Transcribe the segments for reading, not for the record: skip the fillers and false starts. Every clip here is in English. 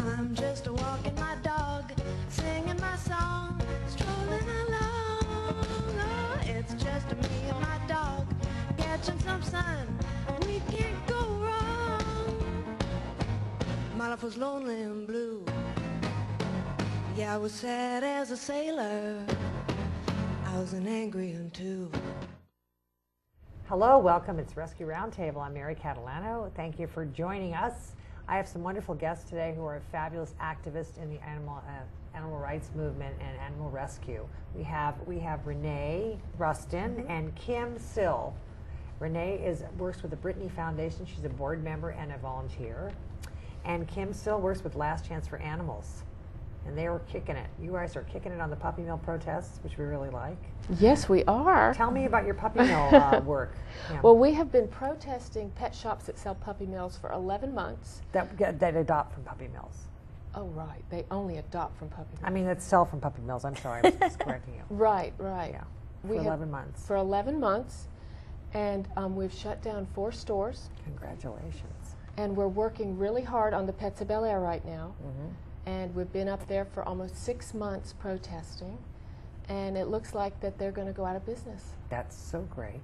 I'm just a walking my dog, singing my song, strolling along. Oh, it's just me and my dog, catching some sun. We can't go wrong. My life was lonely and blue. Yeah, I was sad as a sailor. I was an angry one too. Hello, welcome. It's Rescue Roundtable. I'm Mary Catalano. Thank you for joining us. I have some wonderful guests today who are fabulous activists in the animal rights movement and animal rescue. We have Rene, Ruston, and Kim Sill. Rene works with the Brittany Foundation. She's a board member and a volunteer. And Kim Sill works with Last Chance for Animals. And they were kicking it. You guys are kicking it on the puppy mill protests, which we really like. Yes, we are. Tell me about your puppy mill work. Yeah. Well, we have been protesting pet shops that sell puppy mills for 11 months. That adopt from puppy mills. Oh, right. They only adopt from puppy mills. I mean, that sell from puppy mills. I'm sorry, I was just correcting you. Right. Yeah. For 11 months. For 11 months. And we've shut down 4 stores. Congratulations. And we're working really hard on the Pets of Bel Air right now. Mm-hmm. And we've been up there for almost 6 months protesting. And it looks like that they're going to go out of business. That's so great.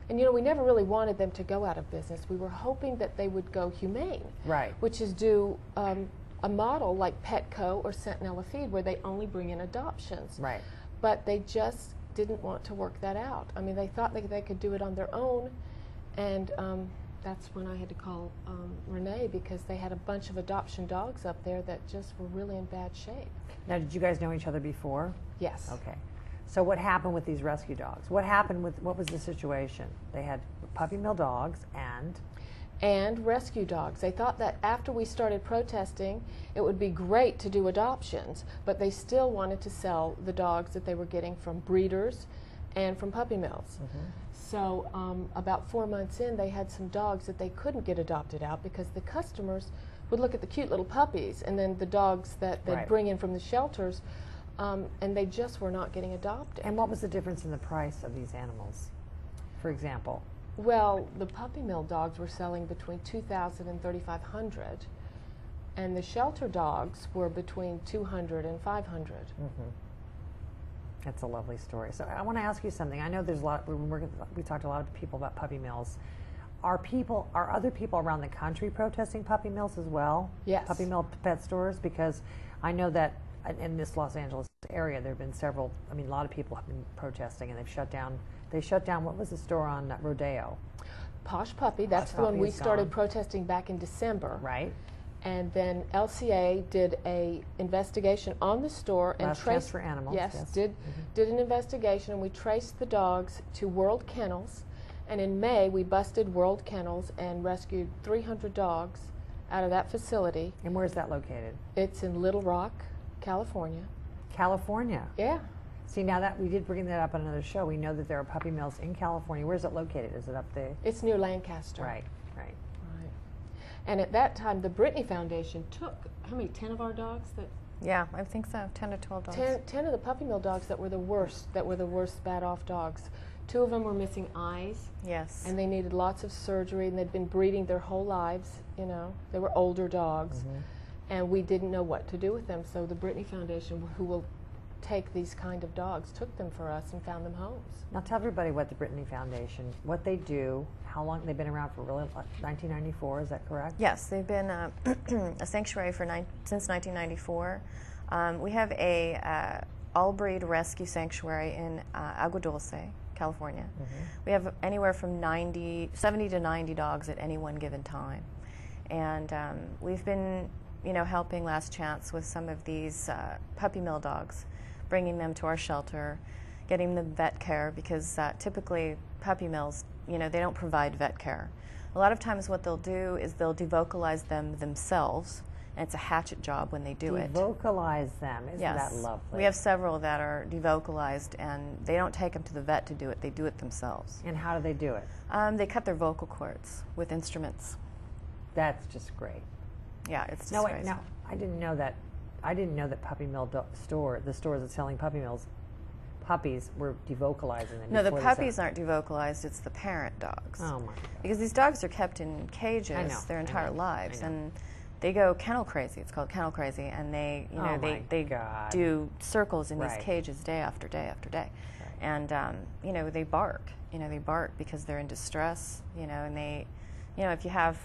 And you know, we never really wanted them to go out of business. We were hoping that they would go humane. Right. Which is do a model like Petco or Sentinella Feed where they only bring in adoptions. Right. But they just didn't want to work that out. I mean, they thought they could do it on their own. And that's when I had to call Rene, because they had a bunch of adoption dogs up there that just were really in bad shape. Now, did you guys know each other before? Yes. Okay. So what happened with these rescue dogs? What was the situation? They had puppy mill dogs and rescue dogs. They thought that after we started protesting, it would be great to do adoptions, but they still wanted to sell the dogs that they were getting from breeders and from puppy mills. Mm-hmm. So about 4 months in, they had some dogs that they couldn't get adopted out because the customers would look at the cute little puppies and then the dogs that they'd bring in from the shelters, and they just were not getting adopted. And what was the difference in the price of these animals, for example? Well, the puppy mill dogs were selling between $2,000 and $3,500, and the shelter dogs were between $200 and $500. Mm-hmm. That's a lovely story. So I want to ask you something. I know there's a lot. We talked to a lot of people about puppy mills. Are other people around the country protesting puppy mills as well? Yes. Puppy mill pet stores, because I know that in this Los Angeles area there have been several. I mean, a lot of people have been protesting, and they've shut down. They shut down. What was the store on Rodeo? Posh Puppy. That's the one we started protesting back in December. Right. And then LCA did a investigation on the store and Last Chance for Animals. Yes, did an investigation, and we traced the dogs to World Kennels. And in May, we busted World Kennels and rescued 300 dogs out of that facility. And where's that located? It's in Little Rock, California. California. Yeah. See, now that we did bring that up on another show, we know that there are puppy mills in California. Where's it located? Is it up there? It's near Lancaster. Right. And at that time, the Brittany Foundation took, how many, 10 of our dogs? Yeah, I think so, 10 to 12 dogs. 10 of the puppy mill dogs that were the worst bad off dogs. 2 of them were missing eyes. Yes. And they needed lots of surgery, and they'd been breeding their whole lives, you know. They were older dogs. Mm-hmm. And we didn't know what to do with them, so the Brittany Foundation, who will take these kind of dogs, took them for us and found them homes. Now tell everybody what the Brittany Foundation, what they do, how long they've been around for, really, 1994, is that correct? Yes, they've been a sanctuary since 1994. We have a all-breed rescue sanctuary in Agua Dulce, California. Mm-hmm. We have anywhere from 70 to 90 dogs at any one given time. And we've been helping Last Chance with some of these puppy mill dogs, bringing them to our shelter, getting them vet care, because typically puppy mills, they don't provide vet care. A lot of times what they'll do is they'll devocalize them themselves, and it's a hatchet job when they do it. Devocalize them, isn't that lovely? We have several that are devocalized, and they don't take them to the vet to do it, they do it themselves. And how do they do it? They cut their vocal cords with instruments. That's just great. Yeah, it's just crazy. No, I didn't know that. I didn't know that puppy mill the stores that selling puppies were devocalizing them. No, the puppies aren't devocalized. It's the parent dogs. Oh my God! Because these dogs are kept in cages their entire lives, and they go kennel crazy. It's called kennel crazy, and they, you know, they do circles in these cages day after day after day, and you know, they bark. You know, they bark because they're in distress. You know, and they, you know, if you have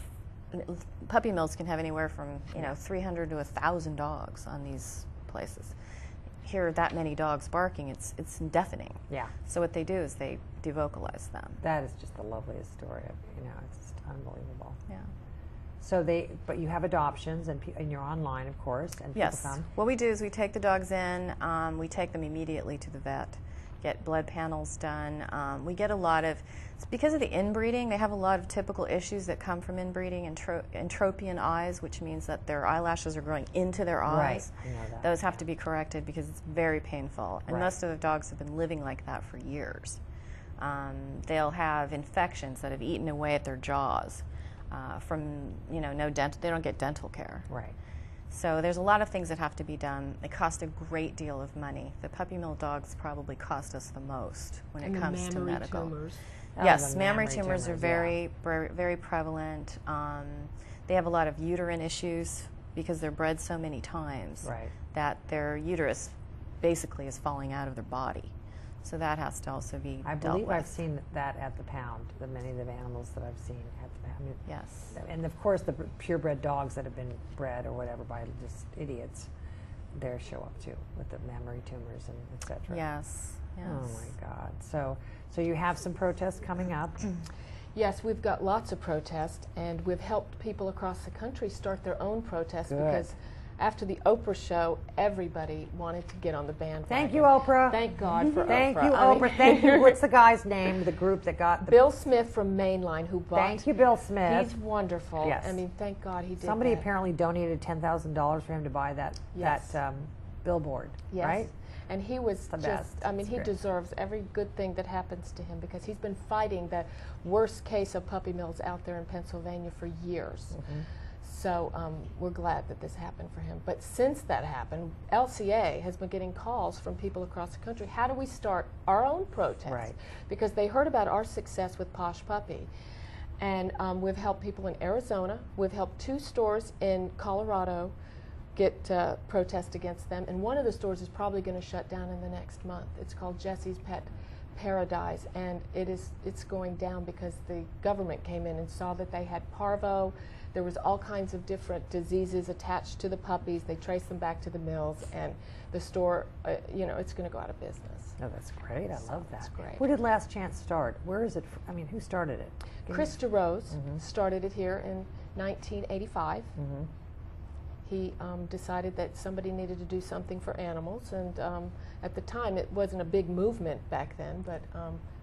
puppy mills can have anywhere from 300 to 1,000 dogs on these places. Hear that many dogs barking, it's deafening. Yeah. So what they do is they devocalize them. That is just the loveliest story. You know, it's just unbelievable. Yeah. So but you have adoptions, and you're online, of course, and people come. What we do is we take the dogs in, we take them immediately to the vet, get blood panels done. We get a lot of, it's because of the inbreeding, they have a lot of typical issues that come from inbreeding, entropion eyes, which means that their eyelashes are growing into their eyes. Right, I know that. Those have to be corrected because it's very painful, and most of the dogs have been living like that for years. They'll have infections that have eaten away at their jaws from, you know, they don't get dental care. Right. So there's a lot of things that have to be done. They cost a great deal of money. The puppy mill dogs probably cost us the most when it comes to medical. Tumors. Yes, mammary tumors are very, very prevalent. They have a lot of uterine issues because they're bred so many times that their uterus basically is falling out of their body. So that has to also be dealt with. I believe I've seen that at the pound, many of the animals that I've seen at the pound. I mean, yes. And of course the purebred dogs that have been bred or whatever by just idiots, they show up too with the mammary tumors and et cetera. Yes. Yes. Oh my God. So you have some protests coming up. Yes, we've got lots of protests, and we've helped people across the country start their own protests because after the Oprah show, everybody wanted to get on the bandwagon. Thank you, Oprah. Thank God for Oprah. Thank you, Oprah. Thank you. What's the guy's name, the group that got the... Bill Smith from Mainline, who bought... Thank you, Bill Smith. He's wonderful. Yes. I mean, thank God he did Somebody that. apparently donated $10,000 for him to buy that billboard, right? And he was I mean, he deserves every good thing that happens to him because he's been fighting the worst case of puppy mills out there in Pennsylvania for years. So we're glad that this happened for him. But since that happened, LCA has been getting calls from people across the country. How do we start our own protest? Right. Because they heard about our success with Posh Puppy. And we've helped people in Arizona. We've helped 2 stores in Colorado get protest against them. And one of the stores is probably going to shut down in the next month. It's called Jesse's Pet Paradise. And it's going down because the government came in and saw that they had parvo. There was all kinds of different diseases attached to the puppies. They traced them back to the mills, and the store, you know, it's going to go out of business. Oh, that's great. I love that. That's great. Where did Last Chance start? Where is it? I mean, who started it? Chris DeRose started it here in 1985. He decided that somebody needed to do something for animals, and at the time it wasn't a big movement back then, but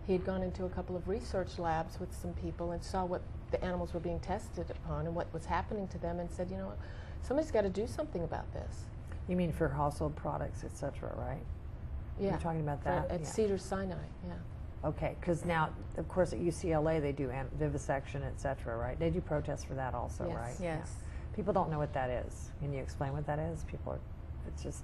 he had gone into a couple of research labs with some people and saw what the animals were being tested upon and what was happening to them, and said, you know, somebody's got to do something about this. You mean for household products, etc., right? Yeah. You're talking about that? At Cedars-Sinai, yeah. Okay, because now, of course, at UCLA they do vivisection, etc., right? They do protests for that also, yes. right? Yes. Yeah. People don't know what that is. Can you explain what that is? People are, it's just...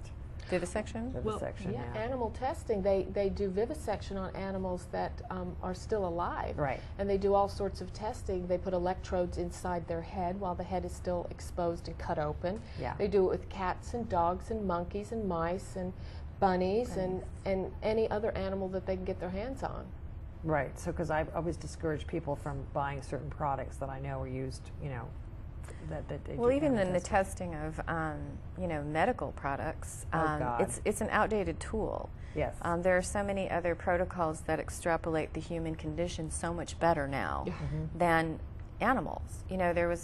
Vivisection? Vivisection, well, animal testing. They do vivisection on animals that are still alive. Right. And they do all sorts of testing. They put electrodes inside their head while the head is still exposed and cut open. Yeah. They do it with cats and dogs and monkeys and mice and bunnies and any other animal that they can get their hands on. Right. So, because I always discourage people from buying certain products that I know are used, you know, well, even in the testing of, you know, medical products, it's an outdated tool. Yes. There are so many other protocols that extrapolate the human condition so much better now than animals. You know,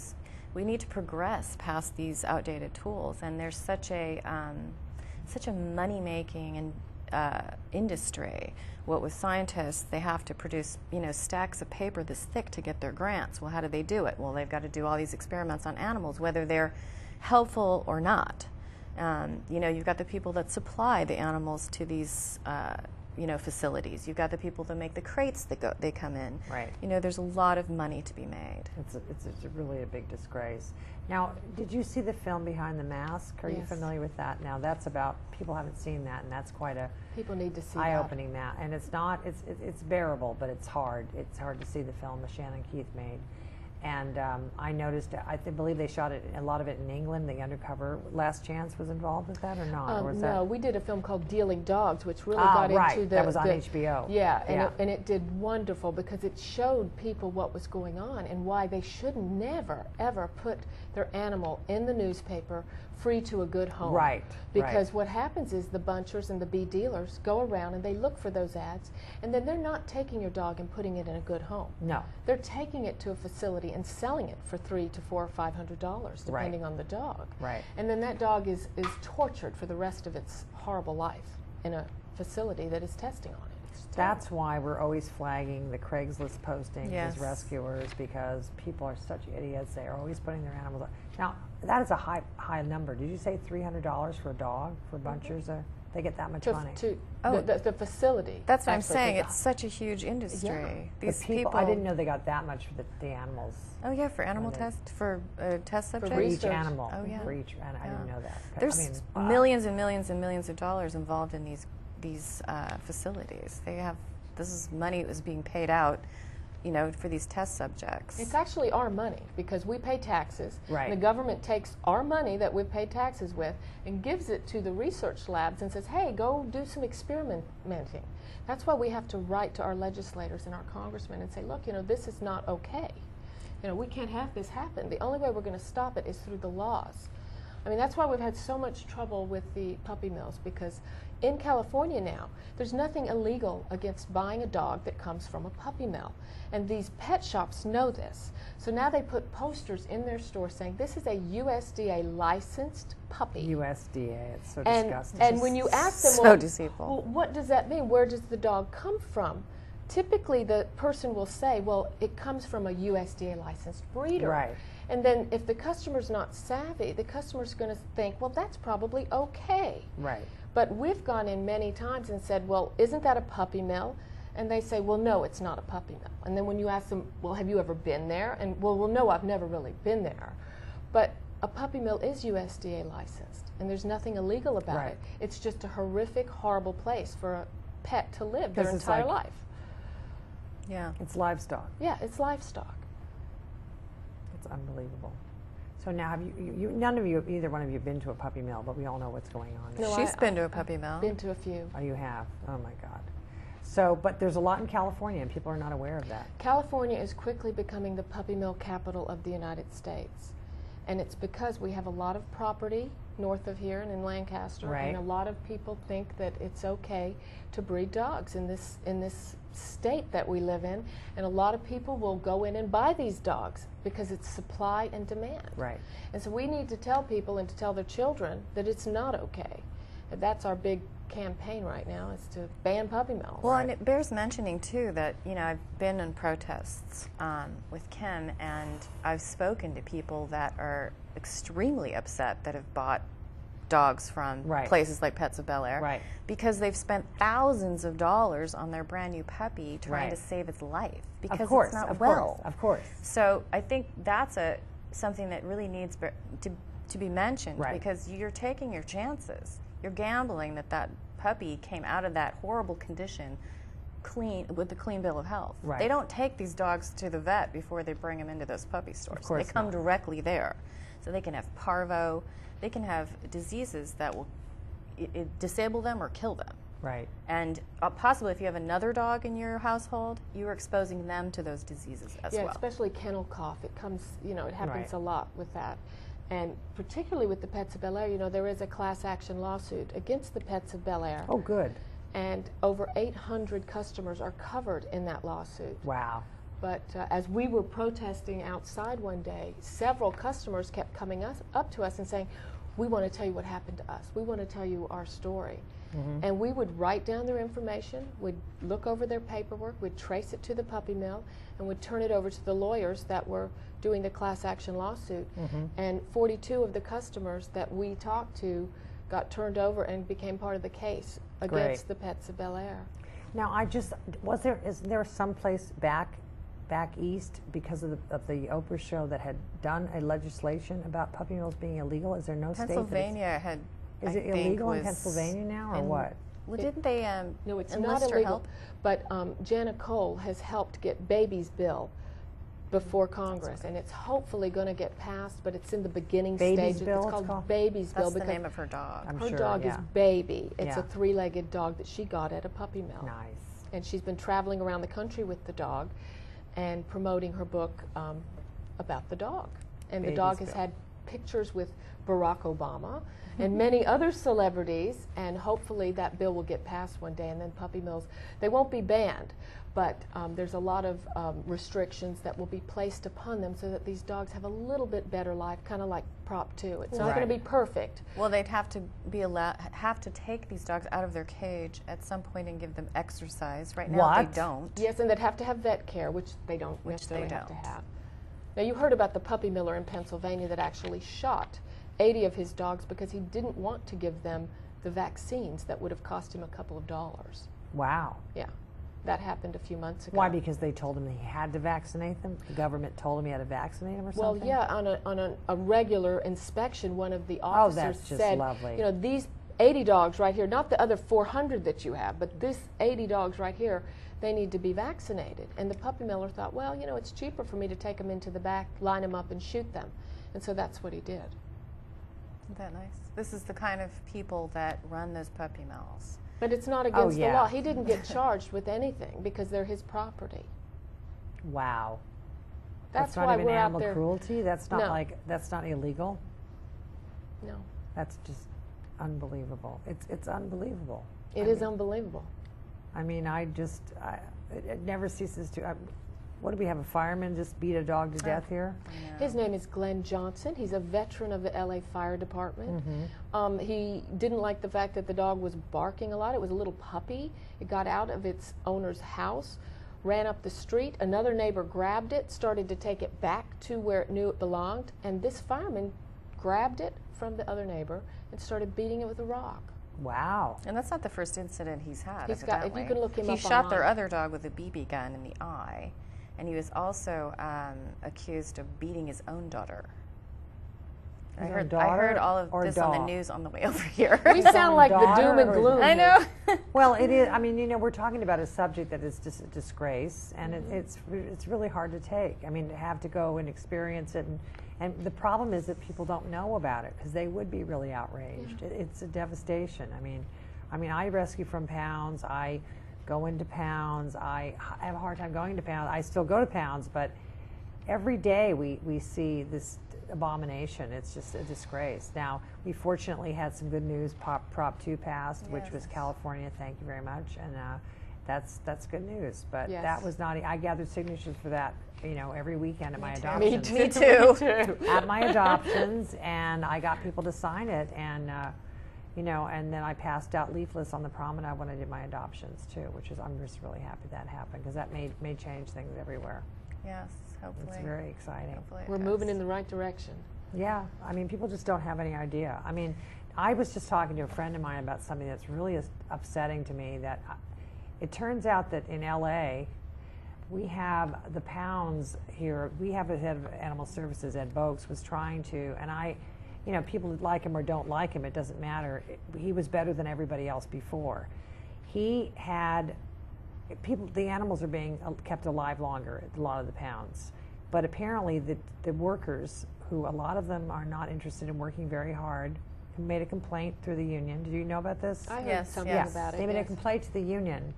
we need to progress past these outdated tools, and there's such a money-making and industry. What with scientists, they have to produce, you know, stacks of paper this thick to get their grants. Well, how do they do it? Well, they've got to do all these experiments on animals, whether they're helpful or not. You know, you've got the people that supply the animals to these, you know, facilities. You've got the people that make the crates that they come in. Right. You know, there's a lot of money to be made. It's really a big disgrace. Now, did you see the film Behind the Mask? Are you familiar with that? Now, that's about, people haven't seen that, and that's quite a people need to see eye-opening that. And it's not, it's bearable, but it's hard. It's hard to see the film that Shannon Keith made. And I noticed, believe they shot it, a lot of it in England. The undercover Last Chance was involved with that or not? Or was no, we did a film called Dealing Dogs, which really got into the... that was on HBO. Yeah, and it did wonderful because it showed people what was going on and why they should never, ever put their animal in the newspaper free to a good home. Right. Because what happens is the bunchers and the bee dealers go around and they look for those ads, and then they're not taking your dog and putting it in a good home. No. They're taking it to a facility and selling it for $300 to $400 or $500, depending on the dog. Right. And then that dog is tortured for the rest of its horrible life in a facility that is testing on it. That's why we're always flagging the Craigslist postings Yes. as rescuers, because people are such idiots. They are always putting their animals on. Now, that is a high number. Did you say $300 for a dog, for bunchers? They get that much money? The facility. That's what I'm actually saying. goes It's such a huge industry. Yeah. These people, I didn't know they got that much for the animals. Oh yeah, for animal test, for test subjects. For each research. animal. Oh, yeah. For each, and I didn't know that. There's millions and millions and millions of dollars involved in these facilities. This is money that was being paid out, for these test subjects. It's actually our money because we pay taxes. Right. And the government takes our money that we've paid taxes with and gives it to the research labs and says, hey, go do some experimenting. That's why we have to write to our legislators and our congressmen and say, look, this is not okay. We can't have this happen. The only way we're going to stop it is through the laws. I mean, that's why we've had so much trouble with the puppy mills, because in California now, there's nothing illegal against buying a dog that comes from a puppy mill. And these pet shops know this. So now they put posters in their store saying, this is a USDA licensed puppy. USDA, it's so And, disgusting. and when you ask them, So deceitful. well, what does that mean? Where does the dog come from? Typically, the person will say, well, it comes from a USDA licensed breeder. Right. And then if the customer's not savvy, the customer's going to think, well, that's probably okay. Right. But we've gone in many times and said, well, isn't that a puppy mill? And they say, well, no, it's not a puppy mill. And then when you ask them, well, have you ever been there? And, well, no, I've never really been there. But a puppy mill is USDA licensed, and there's nothing illegal about Right. it. It's just a horrific, horrible place for a pet to live their 'Cause it's entire like- life. Yeah. It's livestock. Yeah, it's livestock. It's unbelievable. So now, have none of you, either one of you, have been to a puppy mill, but we all know what's going on. No, She's been to a puppy mill. Been to a few. Oh, you have? Oh my God. So, but there's a lot in California, and people are not aware of that. California is quickly becoming the puppy mill capital of the United States. And it's because we have a lot of property north of here and in Lancaster, Right. and a lot of people think that it's okay to breed dogs in this state that we live in, and a lot of people will go in and buy these dogs because it's supply and demand. Right. And so we need to tell people and to tell their children that it's not okay. And that's our big campaign right now, is to ban puppy mills. Well, and it bears mentioning too that I've been in protests with Kim, and I've spoken to people that are extremely upset that have bought dogs from Right. places like Pets of Bel Air, Right. because they've spent thousands of dollars on their brand new puppy trying Right. to save its life because Of course, it's not of well. course, of course. So I think that's something that really needs to be mentioned, Right. because you're taking your chances. You're gambling that puppy came out of that horrible condition clean, with a clean bill of health. Right. They don't take these dogs to the vet before they bring them into those puppy stores. course They come not. directly there. So they can have parvo, they can have diseases that will disable them or kill them. Right. And possibly if you have another dog in your household, you're exposing them to those diseases as yeah, well. especially kennel cough. It comes, it happens Right. a lot with that. And particularly with the Pets of Bel Air, there is a class action lawsuit against the Pets of Bel Air. Oh, good. And over 800 customers are covered in that lawsuit. Wow. But as we were protesting outside one day, several customers kept coming up to us and saying, we want to tell you what happened to us. We want to tell you our story. Mm-hmm. And we would write down their information, we'd look over their paperwork, we'd trace it to the puppy mill, and would turn it over to the lawyers that were doing the class action lawsuit. Mm-hmm. And 42 of the customers that we talked to got turned over and became part of the case against the Pets of Bel Air. Now, is there some place back east because of the Oprah show that had done a legislation about puppy mills being illegal? Is there no state that Pennsylvania had. is it illegal in Pennsylvania now, or what? Well, didn't they No, it's enlist not her illegal. help? But Jana Cole has helped get Baby's Bill before Congress, and it's hopefully going to get passed, but it's in the beginning Baby's stages. bill, It's called Baby's Bill That's the because name of her dog. I'm her sure, dog yeah. is Baby. It's Yeah. a 3-legged dog that she got at a puppy mill. Nice. And she's been traveling around the country with the dog and promoting her book about the dog. And the dog Baby's has Bill. had pictures with Barack Obama and many other celebrities, and hopefully that bill will get passed one day, and then puppy mills, they won't be banned, but there's a lot of restrictions that will be placed upon them so that these dogs have a little bit better life, kind of like Prop 2. It's not going to Right. be perfect. Well, they'd have to take these dogs out of their cage at some point and give them exercise. Right now, What? they don't. Yes, and they'd have to have vet care, which they don't necessarily have to have. Now, you heard about the puppy miller in Pennsylvania that actually shot 80 of his dogs because he didn't want to give them the vaccines that would have cost him a couple of dollars. Wow. Yeah, that happened a few months ago. Why? Because they told him he had to vaccinate them? The government told him he had to vaccinate them or Well, something? yeah, on a regular inspection, one of the Oh, officers that's just said, lovely. you know, these 80 dogs right here, not the other 400 that you have, but this 80 dogs right here, they need to be vaccinated. And the puppy miller thought, well, you know, it's cheaper for me to take them into the back, line them up, and shoot them. And so that's what he did. Isn't that nice? This is the kind of people that run those puppy mills. But it's not against yeah. the law. He didn't get charged with anything because they're his property. Wow. That's not why even we're out animal there. cruelty? That's not No. that's not illegal? No, That's just unbelievable. It's unbelievable. it is unbelievable. I mean, it never ceases to. What do we have? A fireman just beat a dog to death here? His name is Glenn Johnson. He's a veteran of the LA Fire Department. He didn't like the fact that the dog was barking a lot. It was a little puppy. It got out of its owner's house, ran up the street. Another neighbor grabbed it, started to take it back to where it knew it belonged, and this fireman grabbed it from the other neighbor and started beating it with a rock. Wow. And that's not the first incident he's had. He's got- if you can look him he up shot their online. other dog with a BB gun in the eye, and he was also accused of beating his own daughter. I His own heard daughter all of or this on the dog? news on the way over here. We sound like the daughter doom and or- gloom. I here. know. Well, it is. I mean, you know, we're talking about a subject that is just a disgrace, and it's really hard to take. I mean, to have to go and experience it, and the problem is that people don't know about it because they would be really outraged. It's a devastation. I mean, I rescue from pounds. I go into pounds. I have a hard time going to pounds. I still go to pounds, but every day we see this abomination. It's just a disgrace. Now, we fortunately had some good news. Prop 2 passed, which was California. Thank you very much. And that's good news. But Yes. that was not. I gathered signatures for that, you know, every weekend at my Me adoptions. Me too. At my adoptions, and I got people to sign it, and you know, and then I passed out leaflets on the promenade when I did my adoptions too, which is, I'm just really happy that happened because that made change things everywhere. Yes, hopefully. It's very exciting. Hopefully it We're does. moving in the right direction. Yeah, I mean, people just don't have any idea. I mean, I was just talking to a friend of mine about something that's really upsetting to me. That it turns out that in LA, we have the pounds here. We have a head of animal services, Ed Boakes, was trying to, and you know, people like him or don't like him, it doesn't matter. He was better than everybody else before. He had the animals are being kept alive longer at a lot of the pounds, but apparently the workers, who a lot of them are not interested in working very hard, made a complaint through the union. Did you know about this? I heard Yes, something yes. about it. They made a yes. complaint to the union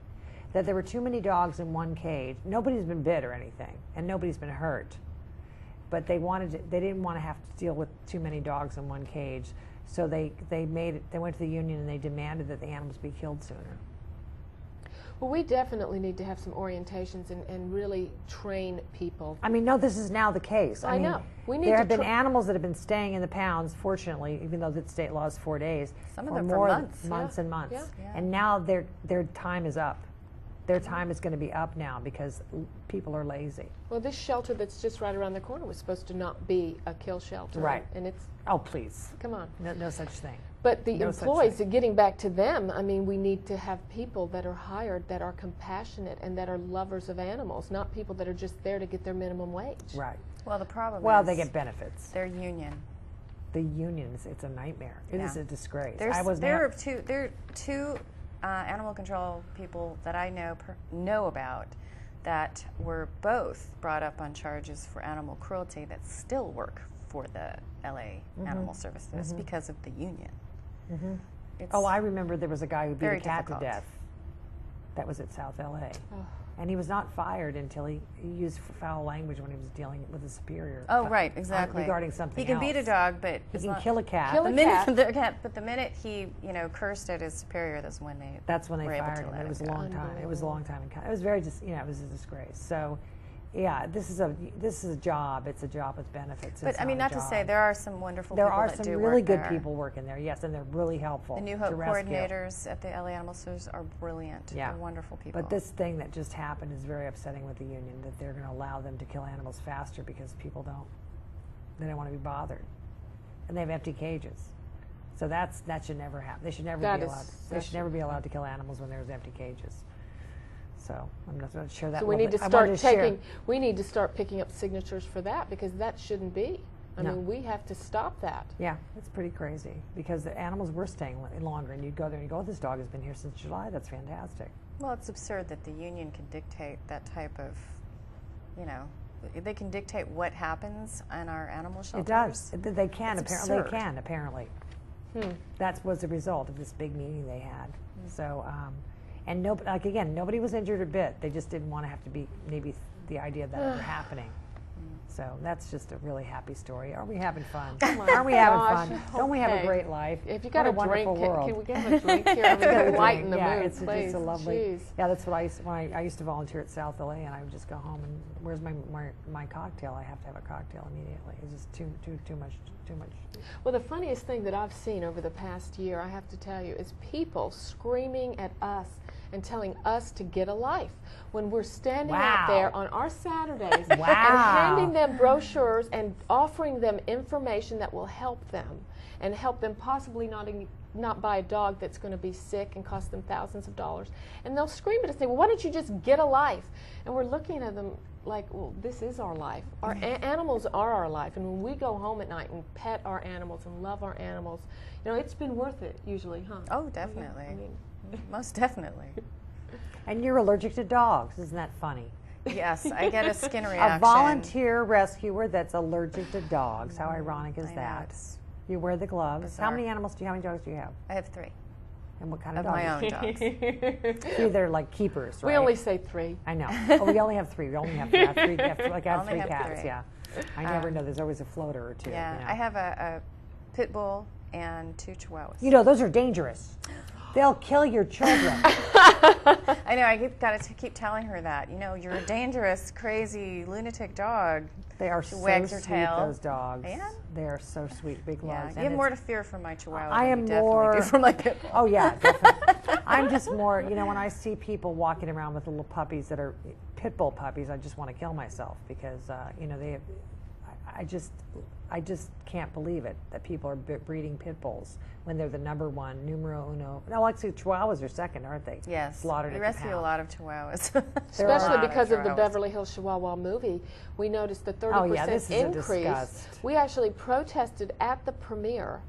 that there were too many dogs in one cage. Nobody's been bit or anything, and nobody's been hurt. But they didn't want to have to deal with too many dogs in one cage, so they went to the union and they demanded that the animals be killed sooner. Well, we definitely need to have some orientations and really train people. I mean, no, this is now the case. I mean, know. We need there to have been tra- animals that have been staying in the pounds, fortunately, even though the state law is 4 days. Some of or them for more months. months Yeah. and months. Yeah. And now their time is up. Their time is going to be up now because people are lazy. Well, this shelter that's just right around the corner was supposed to not be a kill shelter. Right. And it's, Oh, please. come on. No such thing. But the No such employees, thing. getting back to them, I mean, we need to have people that are hired that are compassionate and that are lovers of animals, not people that are just there to get their minimum wage. Right. Well, the problem Well, is they get benefits. their union. The unions, it's a nightmare. It is Yeah. a disgrace. There I was are two animal control people that I know about that were both brought up on charges for animal cruelty that still work for the LA Animal Services because of the union. It's Oh, I remember there was a guy who beat very a cat difficult. to death. That was at South LA. And he was not fired until he used foul language when he was dealing with a superior. Oh, right, exactly. Regarding something He can else. beat a dog, but He it's can not- kill a cat. Kill a cat. But the minute he, cursed at his superior, that's when they were able fired to him. let It was a go. long time. It was a long time. It was very just, it was a disgrace. So, yeah, this is a job. It's a job with benefits. But It's I mean, not a to job. say there are some wonderful There people are that some do really work good there. people working there. Yes, and they're really helpful. The New to Hope rescue. coordinators at the LA Animal Services are brilliant. Yeah. They're wonderful people. But this thing that just happened is very upsetting with the union, that they're going to allow them to kill animals faster because people they don't want to be bothered, and they have empty cages. So that should never happen. They should never That be is- allowed. that They should never be allowed to kill animals when there's empty cages. So I'm not going to share that. So we need to I wanted start share- we need to start picking up signatures for that, because that shouldn't be. I No. mean, we have to stop that. Yeah, it's pretty crazy because the animals were staying longer, and you'd go there and you go, oh, this dog has been here since July. That's fantastic. Well, it's absurd that the union can dictate that type of, they can dictate what happens on our animal shelters. It does. They can. It's Apparently, they absurd. can. Apparently, that was the result of this big meeting they had. So, and nobody was injured a bit. They just didn't want to have to be maybe the idea of that ever happening. So that's just a really happy story. Are we having fun? Aren't we having fun? Don't we have a Okay. great life? If you got What a drink, wonderful world. can we get a drink here? I'm going to lighten the yeah, mood, it's please. just a lovely. Jeez. Yeah, that's what I used when I used to volunteer at South LA, and I would just go home and where's my cocktail? I have to have a cocktail immediately. It's just too much. Well, the funniest thing that I've seen over the past year, I have to tell you, is people screaming at us and telling us to get a life when we're standing out there on our Saturdays and handing them brochures and offering them information that will help them and help them possibly not buy a dog that's going to be sick and cost them thousands of dollars. And they'll scream at us and say, well, why don't you just get a life? And we're looking at them like, well, this is our life. Our animals are our life. And when we go home at night and pet our animals and love our animals, it's been worth it usually, huh? Oh, definitely. Most definitely. And you're allergic to dogs. Isn't that funny? Yes, I get a skin reaction. A volunteer rescuer that's allergic to dogs. How ironic is I know, that? it's You wear the gloves. bizarre. How many dogs do you have? I have 3 And what kind of of dogs? my own dogs. They're like keepers, right? We only say 3. I know. Oh, we only have 3. We only have 3. I have 3 Only have cats. 3. Yeah. I never know. There's always a floater or 2. Yeah, I have a pit bull and 2 chihuahuas. Those are dangerous. They'll kill your children. I know. I got to keep telling her that. You're a dangerous, crazy, lunatic dog. They are She so wags her sweet, tail. those dogs. And? They are so sweet, big Yeah, loves. you have more to fear from my chihuahua I than am you definitely more do from my pit bull. Oh yeah, definitely. I'm just more, when I see people walking around with little puppies that are pit bull puppies, I just want to kill myself because they have, I just can't believe it that people are breeding pit bulls when they're the #1 numero uno. No, actually Chihuahuas are second, aren't they? Yes, Slaughtered we at the rescue a pound. lot of chihuahuas. Especially Lot because of the chihuahuas. Beverly Hills Chihuahua movie, we noticed the 30% Oh, yeah, this is a increase. disgust. We actually protested at the premiere,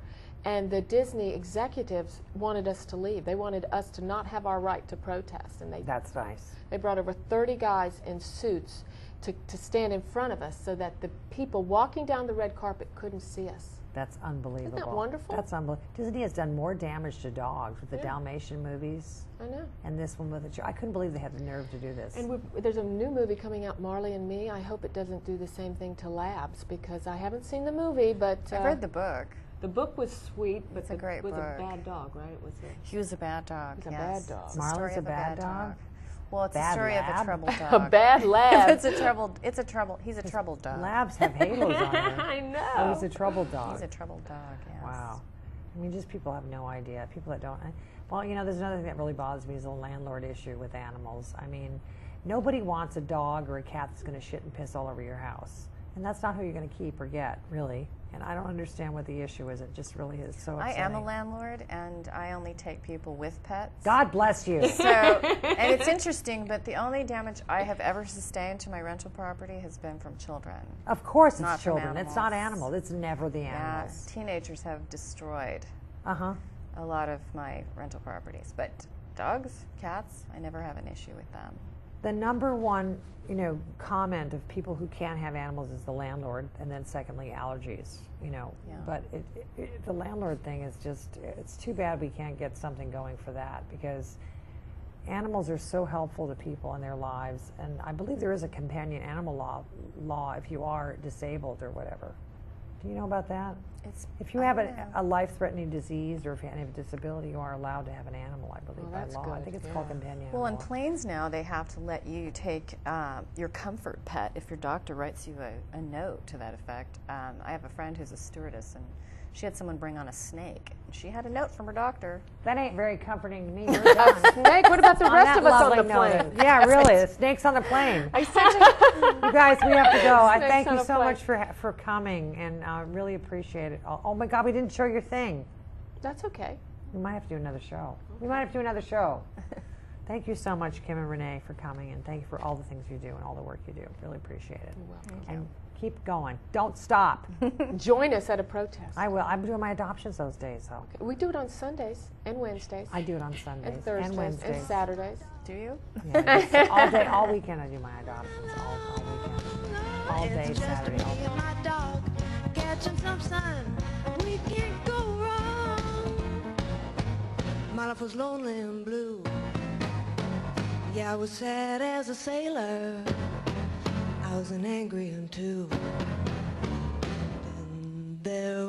and the Disney executives wanted us to leave. They wanted us to not have our right to protest, and That's nice. they brought over 30 guys in suits to stand in front of us so that the people walking down the red carpet couldn't see us. That's unbelievable. Isn't that wonderful? That's unbelievable. Disney has done more damage to dogs with the Dalmatian movies I know. and this one with I couldn't believe they had the nerve to do this. And there's a new movie coming out, Marley and Me. I hope it doesn't do the same thing to labs, because I haven't seen the movie, but I've read the book. the book was sweet, but It's a great was book. a bad dog, right? It was He was a bad dog. He's a yes. bad dog. It's a Marley's story a of bad dog? Well, it's Bad a story of lab? a troubled a dog. bad lab. He's a troubled dog. Labs have halos on them. I know. Oh, he's a troubled dog. He's a troubled dog, yes. Wow. I mean, just people have no idea. People that don't. Well, there's another thing that really bothers me is the landlord issue with animals. I mean, nobody wants a dog or a cat that's going to shit and piss all over your house. And that's not who you're going to keep or get, really. And I don't understand what the issue is. It just really is so I upsetting. am a landlord, and I only take people with pets. God bless you. So, and it's interesting, but the only damage I have ever sustained to my rental property has been from children. Of course it's Not from children. It's not animals. animals. It's never the Yeah, animals. teenagers have destroyed Uh-huh. a lot of my rental properties. But dogs, cats, I never have an issue with them. The number one, you know, comment of people who can't have animals is the landlord, and then secondly, allergies. You know, Yeah. but the landlord thing is just, it's too bad we can't get something going for that, because animals are so helpful to people in their lives, and I believe there is a companion animal law if you are disabled or whatever. Do you know about that? If you have a life-threatening disease or if you have a disability, you are allowed to have an animal, I believe, by that's law. I good, think it's yeah. called companion Well, in animal law. planes now, they have to let you take your comfort pet if your doctor writes you a note to that effect. I have a friend who's a stewardess, and she had someone bring on a snake. And she had a note from her doctor. That ain't very comforting to me. We're done. Snake, what about the On rest that of us on lovely the note. plane? Yeah, really, the snake's on the plane. I said You guys, we have to go. I Snakes thank on you a so plane. much for coming, and I really appreciate it. Oh my God, we didn't show your thing. that's okay. We might have to do another show. We might have to do another show. Thank you so much, Kim and Renee, for coming, and thank you for all the things you do and all the work you do. Really appreciate it. You're welcome. And keep going. Don't stop. Join us at a protest. I will. I'm doing my adoptions those days, though. We do it on Sundays and Wednesdays I do it on Sundays and Thursdays Wednesdays. and Saturdays. Do you? Yeah, just all day, all weekend I do my adoptions. All weekend. All day, It's just Saturday, me all day. and my dog catching some sun. We can't go wrong. My life was lonely and blue. Yeah, I was sad as a sailor. I was an angry one too. And there